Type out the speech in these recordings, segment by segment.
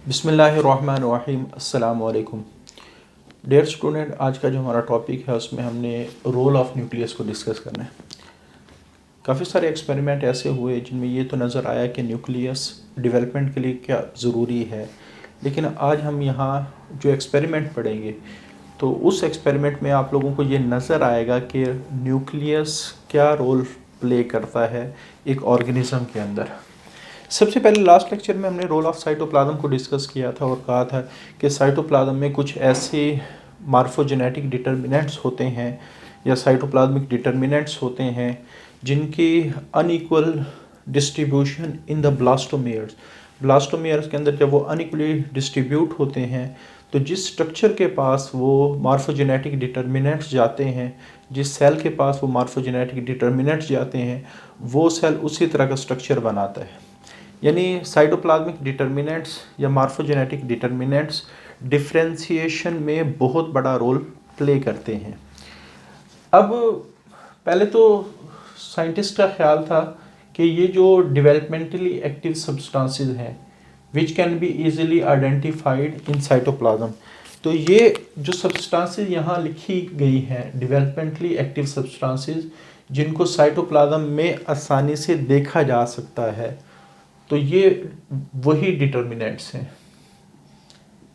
बिस्मिल्लाहिर्रहमानिर्रहीम अस्सलाम वालेकुम। डियर स्टूडेंट, आज का जो हमारा टॉपिक है उसमें हमने रोल ऑफ न्यूक्लियस को डिस्कस करना है। काफ़ी सारे एक्सपेरिमेंट ऐसे हुए जिनमें ये तो नज़र आया कि न्यूक्लियस डेवलपमेंट के लिए क्या ज़रूरी है, लेकिन आज हम यहाँ जो एक्सपेरिमेंट पढ़ेंगे तो उस एक्सपेरिमेंट में आप लोगों को ये नज़र आएगा कि न्यूक्लियस क्या रोल प्ले करता है एक ऑर्गेनिज़म के अंदर। सबसे पहले लास्ट लेक्चर में हमने रोल ऑफ साइटोप्लाज्म को डिस्कस किया था और कहा था कि साइटोप्लाज्म में कुछ ऐसे मार्फोजेनेटिक डिटर्मिनेंट्स होते हैं या साइटोप्लाज्मिक डिटर्मिनेंट्स होते हैं जिनकी अनइक्वल डिस्ट्रीब्यूशन इन द ब्लास्टोमेयर्स के अंदर जब वो अनइक्वली डिस्ट्रीब्यूट होते हैं तो जिस स्ट्रक्चर के पास वो मार्फोजेनेटिक डिटर्मिनेंट्स जाते हैं, जिस सेल के पास वो मार्फोजेनेटिक डिटर्मिनेंट्स जाते हैं, वो सेल उसी तरह का स्ट्रक्चर बनाता है। यानी साइटोप्लाज्मिक डिटर्मिनेंट्स या मार्फोजेनेटिक डिटर्मिनेंट्स डिफरेंशिएशन में बहुत बड़ा रोल प्ले करते हैं। अब पहले तो साइंटिस्ट का ख्याल था कि ये जो डेवलपमेंटली एक्टिव सब्सटेंसेस हैं which can be easily identified in cytoplasm, तो ये जो सब्सटेंसेस यहाँ लिखी गई हैं डेवलपमेंटली एक्टिव सब्सटेंसेस जिनको साइटोप्लाज्म में आसानी से देखा जा सकता है, तो ये वही डिटर्मिनेंट्स हैं।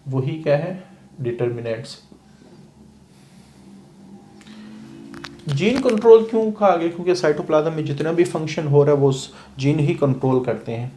वही क्या है? डिटर्मिनेंट्स। जीन कंट्रोल क्यों कहा गया? क्योंकि साइटोप्लाज्म में जितना भी फंक्शन हो रहा है वो जीन ही कंट्रोल करते हैं।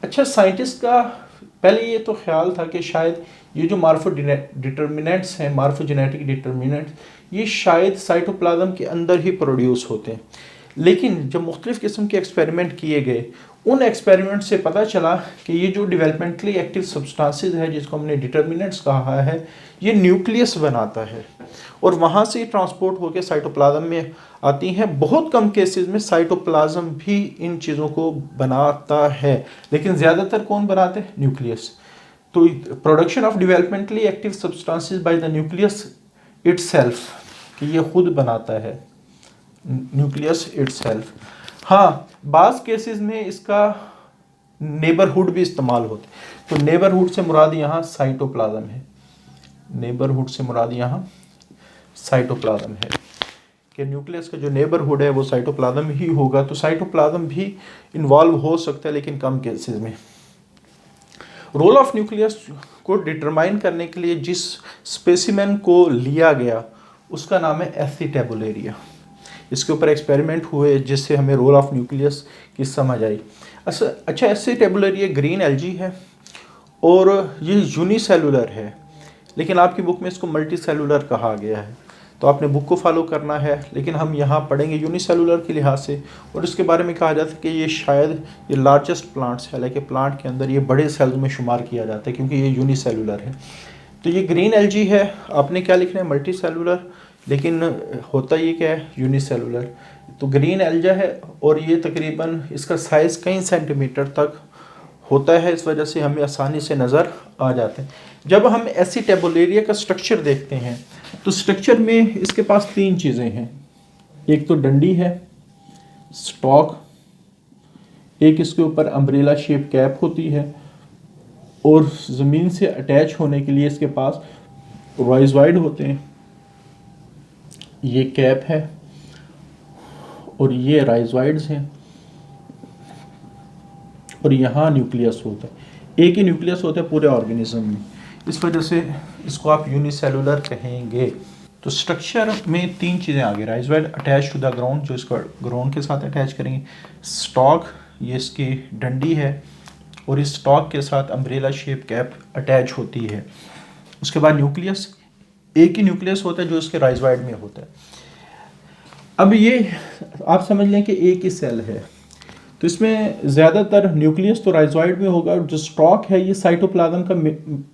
अच्छा, साइंटिस्ट का पहले ये तो ख्याल था कि शायद ये जो डिटर्मिनेंट्स हैं, मार्फोजेनेटिक डिटर्मिनेंट्स, ये शायद साइटोप्लाज्म के अंदर ही प्रोड्यूस होते हैं। लेकिन जब मुख्तलिफ़ किस्म के एक्सपेरिमेंट किए गए, उन एक्सपेरिमेंट से पता चला कि ये जो डेवलपमेंटली एक्टिव सब्सटेंसेस है जिसको हमने डिटर्मिनेंट्स कहा है, ये न्यूक्लियस बनाता है और वहाँ से ट्रांसपोर्ट होकर साइटोप्लाज्म में आती हैं। बहुत कम केसेस में साइटोप्लाज्म भी इन चीज़ों को बनाता है, लेकिन ज़्यादातर कौन बनाते हैं? न्यूक्लियस। तो production of developmentally active substances by the nucleus itself, कि ये खुद बनाता है न्यूक्लियस इटसेल्फ। हाँ, बाज़ केसेस में इसका नेबरहुड भी इस्तेमाल होते हैं। तो नेबरहुड से मुराद यहाँ साइटोप्लाज्म है। नेबरहुड से मुराद यहाँ साइटोप्लाज्म है कि न्यूक्लियस का जो नेबरहुड है वो साइटोप्लाज्म ही होगा। तो साइटोप्लाज्म भी इन्वॉल्व हो सकता है, लेकिन कम केसेस में। रोल ऑफ न्यूक्लियस को डिटरमाइन करने के लिए जिस स्पेसिमेन को लिया गया उसका नाम है एसिटेबुलेरिया। इसके ऊपर एक्सपेरिमेंट हुए जिससे हमें रोल ऑफ न्यूक्लियस की समझ आई। अच्छा, एसिटेबुलेरिया ग्रीन एल्गी है और ये यूनिसेलुलर है, लेकिन आपकी बुक में इसको मल्टी सेलुलर कहा गया है, तो आपने बुक को फॉलो करना है। लेकिन हम यहाँ पढ़ेंगे यूनिसेलुलर के लिहाज से, और इसके बारे में कहा जाता है कि ये शायद ये लार्जेस्ट प्लांट सेल है, कि प्लांट के अंदर ये बड़े सेल्स में शुमार किया जाता है क्योंकि ये यूनिसेलुलर है। तो ये ग्रीन एल्गी है, आपने क्या लिखना है? मल्टी सेलुलर, लेकिन होता ये क्या है? यूनिसेलुलर। तो ग्रीन एल्गा है और ये तकरीबन इसका साइज़ कई सेंटीमीटर तक होता है, इस वजह से हमें आसानी से नज़र आ जाते हैं। जब हम एसिटेबुलेरिया का स्ट्रक्चर देखते हैं तो स्ट्रक्चर में इसके पास तीन चीज़ें हैं। एक तो डंडी है, स्टॉक, एक इसके ऊपर अम्ब्रेला शेप कैप होती है, और ज़मीन से अटैच होने के लिए इसके पास राइजॉइड होते हैं। ये कैप है और ये राइजॉइड्स हैं, और यहाँ न्यूक्लियस होता है। एक ही न्यूक्लियस होता है पूरे ऑर्गेनिज्म में, इस वजह से इसको आप यूनिसेलुलर कहेंगे। तो स्ट्रक्चर में तीन चीज़ें आ गई। Rhizoid attach to the ground, जो इसको ग्राउंड के साथ अटैच करेंगे। स्टॉक, ये इसकी डंडी है, और इस स्टॉक के साथ अम्ब्रेला शेप कैप अटैच होती है। उसके बाद न्यूक्लियस, एक ही न्यूक्लियस होता है जो इसके राइजॉइड में होता है। अब ये आप समझ लें कि एक ही सेल है, तो इसमें ज़्यादातर न्यूक्लियस तो राइजॉइड में होगा, और जो स्टॉक है ये साइटोप्लाज्म का,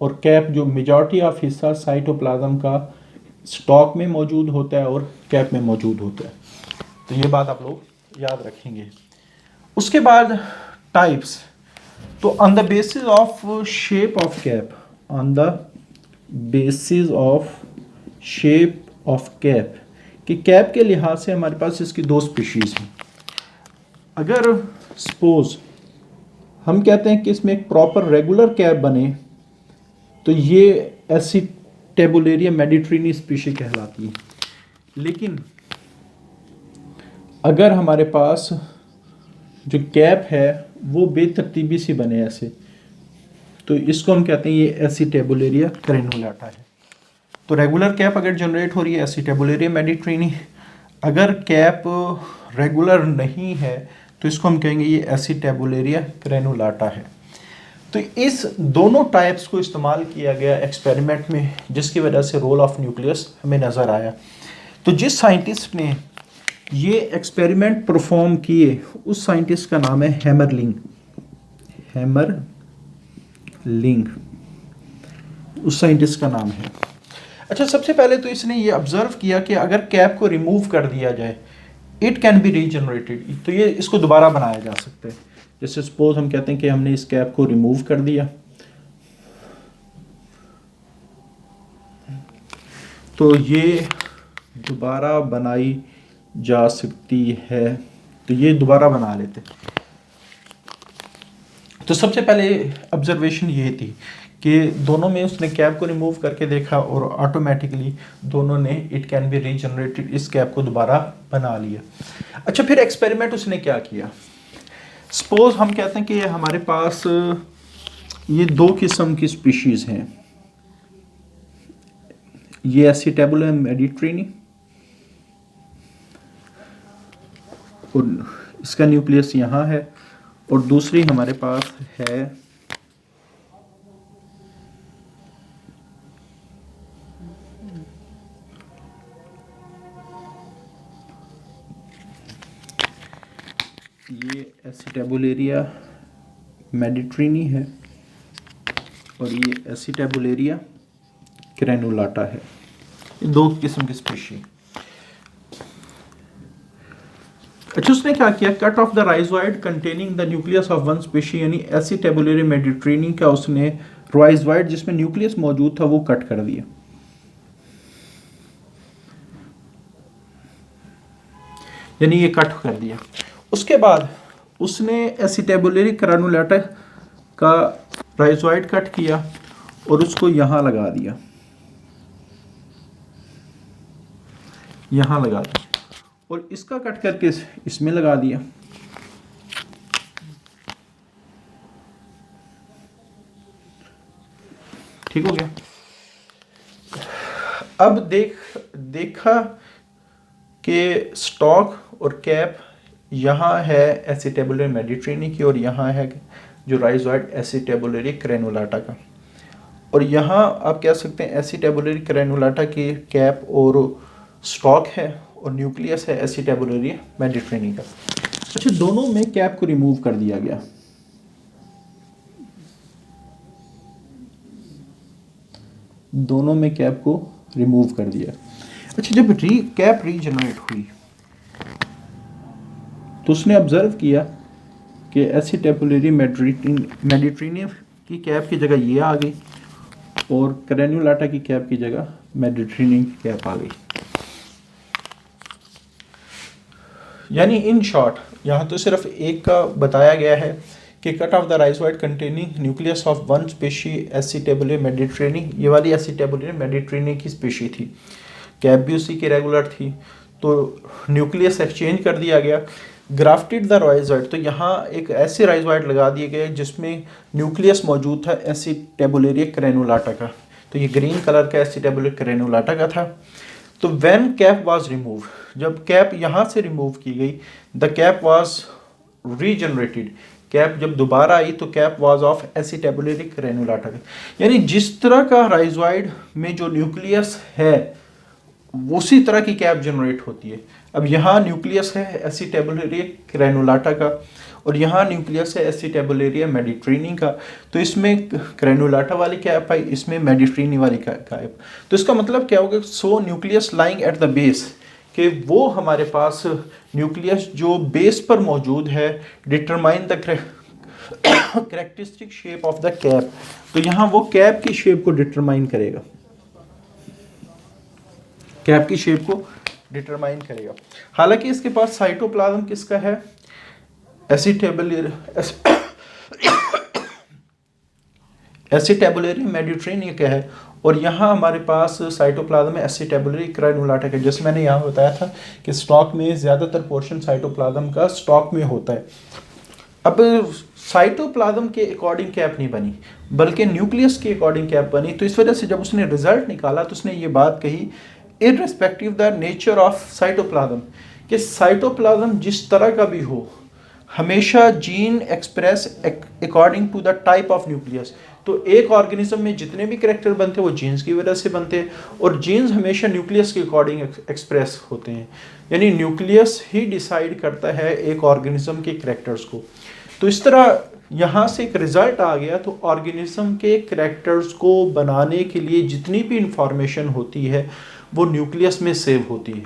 और कैप जो मेजॉरिटी ऑफ हिस्सा साइटोप्लाज्म का स्टॉक में मौजूद होता है और कैप में मौजूद होता है। तो ये बात आप लोग याद रखेंगे। उसके बाद टाइप्स, तो on the basis of shape of cap, on the basis of shape of cap, कि कैप के लिहाज से हमारे पास इसकी दो स्पीशीज़ हैं। अगर सपोज हम कहते हैं कि इसमें एक प्रॉपर रेगुलर कैप बने, तो ये एसिटेबुलेरिया मेडिट्रेनी स्पीशी कहलाती है। लेकिन अगर हमारे पास जो कैप है वो बेतरतीबी सी बने ऐसे, तो इसको हम कहते हैं ये एसिटेबुलेरिया क्रेनुलाटा है। तो रेगुलर कैप अगर जनरेट हो रही है एसिटेबुलेरिया मेडिट्रेनी, अगर कैप रेगुलर नहीं है तो इसको हम कहेंगे ये एसिटेबुलेरिया क्रेनुलाटा है। तो इस दोनों टाइप्स को इस्तेमाल किया गया एक्सपेरिमेंट में, जिसकी वजह से रोल ऑफ न्यूक्लियस हमें नज़र आया। तो जिस साइंटिस्ट ने ये एक्सपेरिमेंट परफॉर्म किए उस साइंटिस्ट का नाम है हैमरलिंग। हैमरलिंग उस साइंटिस्ट का नाम है। अच्छा, सबसे पहले तो इसने ये ऑब्जर्व किया कि अगर कैप को रिमूव कर दिया जाए इट कैन बी रीजनरेटेड, तो ये इसको दोबारा बनाया जा सकता है। जैसे सपोज हम कहते हैं कि हमने इस कैप को रिमूव कर दिया, तो ये दोबारा बनाई जा सकती है। तो ये दोबारा बना लेते। तो सबसे पहले ऑब्जर्वेशन ये थी कि दोनों में उसने कैप को रिमूव करके देखा और ऑटोमेटिकली दोनों ने इट कैन बी रीजनरेटेड, इस कैप को दोबारा बना लिया। अच्छा, फिर एक्सपेरिमेंट उसने क्या किया। सपोज हम कहते हैं कि हमारे पास ये दो किस्म की स्पीशीज़ हैं, ये एसिटेबुलर मेडिट्रेनी और इसका न्यूक्लियस यहाँ है, और दूसरी हमारे पास है ये एसिटेबुलेरिया मेडिट्रेनी है और ये एसिटेबुलेरिया क्रेनुलाटा है। ये दो किस्म की स्पीशी। अच्छा, उसने क्या किया, cut off the rhizoid containing the nucleus of one species, यानी एसिटेबुलेरिया मेडिट्रेनी का उसने राइजोइड जिसमें न्यूक्लियस मौजूद था वो कट कर दिया। यानी ये कट कर दिया। उसके बाद उसने एसिटेबुलेरिया क्रेनुलाटा का राइजोइड कट किया और उसको यहाँ लगा दिया, यहाँ लगा दिया, और इसका कट करके इसमें लगा दिया। ठीक हो गया। अब देखा कि स्टॉक और कैप यहाँ है एसिटेबुलर मेडिट्रेनी की और यहाँ है जो राइजोइड एसिटेबुलरी क्रेनुलाटा का, और यहाँ आप कह सकते हैं एसिटेबुलरी क्रेनुलाटा की कैप और स्टॉक है और न्यूक्लियस है एसिटेबुलरी मेडिट्रेनी का। अच्छा, दोनों में कैप को रिमूव कर दिया गया। दोनों में कैप को रिमूव कर दिया। अच्छा, जब कैप रीजनरेट हुई तो उसने ऑब्जर्व किया कि एसिटेबुलरी मेडिट्रेनी की कैप की जगह ये आ गई और क्रेनुलाटा की कैप की जगह मेडिट्रेनी की कैप आ गई। यानी इन शॉर्ट यहाँ तो सिर्फ एक का बताया गया है कि cut off the rhizoid containing nucleus of one species acetabular mediterranea, ये वाली एसिटेबुलर मेडिट्रेनी की स्पीशी थी, कैप भी उसी की रेगुलर थी, तो न्यूक्लियस एक्सचेंज कर दिया गया। ग्राफ्टेड द राइजोइड, तो यहाँ एक ऐसे राइजोइड लगा दिए गए जिसमें न्यूक्लियस मौजूद था एसिटेबुलरिया क्रेनुलाटा का, तो ये ग्रीन कलर का एसिटेबुलर क्रेनुलाटा का था। तो व्हेन कैप वाज रिमूव, जब कैप यहाँ से रिमूव की गई, the cap was regenerated, cap जब दोबारा आई तो कैप वाज ऑफ एसिटेबुलरी क्रेनुलाटा का। यानी जिस तरह का राइजोइड में जो न्यूक्लियस है उसी तरह की कैप जनरेट होती है। अब यहाँ न्यूक्लियस है एसिटेबुलरिया क्रेनुलाटा का और यहाँ न्यूक्लियस है एसिटेबुलरिया मेडिट्रेनी का, तो इसमें क्रेनुलाटा वाली कैप आई, इसमें मेडिट्रेनी वाली कैप। तो इसका मतलब क्या होगा, सो nucleus lying at the base, कि वो हमारे पास न्यूक्लियस जो बेस पर मौजूद है determine the characteristic shape of the cap, तो यहाँ वो कैप की शेप को डिटरमाइन करेगा, कैप की शेप को डिटरमाइन करेगा। हालांकि इसके पास साइटोप्लाज्म किसका है, एसिटाबुलरी मेडिटेरेनियन क्या है, और यहाँ हमारे पास साइटोप्लाज्म में एसिटाबुलरी ग्रैनुलाटिक है। जैसे मैंने यहाँ बताया था कि स्टॉक में ज़्यादातर पोर्शन साइटोप्लाज्म का स्टॉक में होता है। अब साइटोप्लाज्म के अकॉर्डिंग कैप नहीं बनी, बल्कि न्यूक्लियस के अकॉर्डिंग कैप बनी। तो इस वजह से जब उसने रिजल्ट निकाला तो उसने ये बात कही, irrespective the nature of cytoplasm, कि साइटोप्लाज्म जिस तरह का भी हो, हमेशा gene express according to the type of nucleus. तो एक ऑर्गेनिज्म में जितने भी करेक्टर बनते हैं वो जीन्स की वजह से बनते हैं, और जीन्स हमेशा न्यूक्लियस के अकॉर्डिंग एक्सप्रेस होते हैं। यानी न्यूक्लियस ही डिसाइड करता है एक ऑर्गेनिज्म के करेक्टर्स को। तो इस तरह यहाँ से एक रिजल्ट आ गया। तो ऑर्गेनिज्म के करेक्टर्स को बनाने के लिए जितनी भी इंफॉर्मेशन होती है वो न्यूक्लियस में सेव होती है,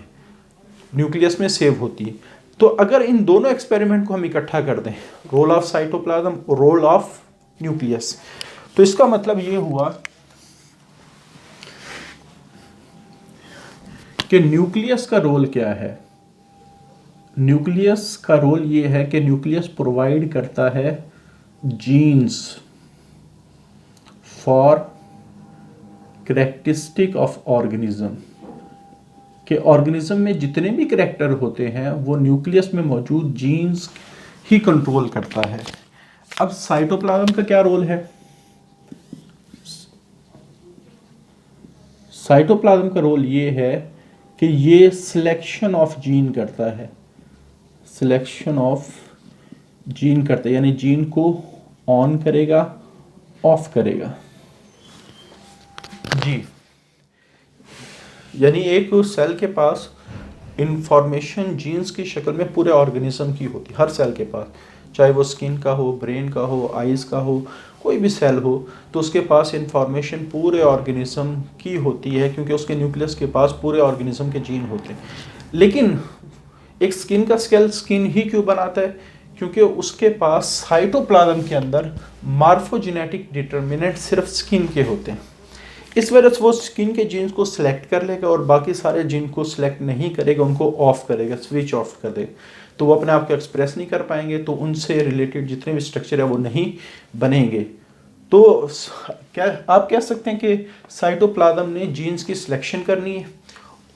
न्यूक्लियस में सेव होती है। तो अगर इन दोनों एक्सपेरिमेंट को हम इकट्ठा कर दें, role of cytoplasm, role of nucleus, तो इसका मतलब ये हुआ कि न्यूक्लियस का रोल क्या है। न्यूक्लियस का रोल ये है कि न्यूक्लियस प्रोवाइड करता है genes for characteristic of organism, कि ऑर्गेनिज्म में जितने भी करैक्टर होते हैं वो न्यूक्लियस में मौजूद जीन्स ही कंट्रोल करता है। अब साइटोप्लाज्म का क्या रोल है? साइटोप्लाज्म का रोल ये है कि ये सिलेक्शन ऑफ जीन करता है, सिलेक्शन ऑफ जीन करता है, यानी जीन को ऑन करेगा, ऑफ करेगा जी। यानी एक सेल के पास इंफॉर्मेशन जीन्स की शक्ल में पूरे ऑर्गेनिज्म की होती है, हर सेल के पास, चाहे वो स्किन का हो, ब्रेन का हो, आइज का हो, कोई भी सेल हो, तो उसके पास इंफॉर्मेशन पूरे ऑर्गेनिज्म की होती है, क्योंकि उसके न्यूक्लियस के पास पूरे ऑर्गेनिज्म के जीन होते हैं। लेकिन एक स्किन का सेल स्किन ही क्यों बनाता है? क्योंकि उसके पास साइटोप्लाज्म के अंदर मार्फोजेनेटिक डिटर्मिनेंट सिर्फ स्किन के होते हैं। इस वजह से वो स्किन के जीन्स को सिलेक्ट कर लेगा और बाकी सारे जीन को सिलेक्ट नहीं करेगा, उनको ऑफ करेगा, स्विच ऑफ कर देगा। तो वो अपने आप को एक्सप्रेस नहीं कर पाएंगे, तो उनसे रिलेटेड जितने भी स्ट्रक्चर है वो नहीं बनेंगे। तो क्या आप कह सकते हैं कि साइटोप्लाज्म ने जीन्स की सिलेक्शन करनी है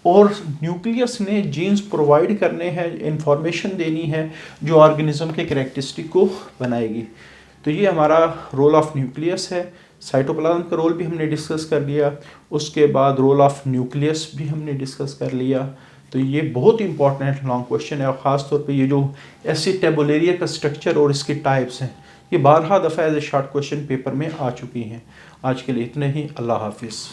और न्यूक्लियस ने जीन्स प्रोवाइड करने हैं, इंफॉर्मेशन देनी है जो ऑर्गेनिज्म के कैरेक्टरिस्टिक को बनाएगी। तो ये हमारा रोल ऑफ न्यूक्लियस है। साइटोप्लाज्म का रोल भी हमने डिस्कस कर लिया, उसके बाद रोल ऑफ न्यूक्लियस भी हमने डिस्कस कर लिया। तो ये बहुत इंपॉर्टेंट लॉन्ग क्वेश्चन है, और ख़ास तौर पे ये जो एसिटाबुलेरिया का स्ट्रक्चर और इसके टाइप्स हैं, ये बारहा दफ़ा as a short question paper में आ चुकी हैं। आज के लिए इतने ही। अल्लाह हाफिज़।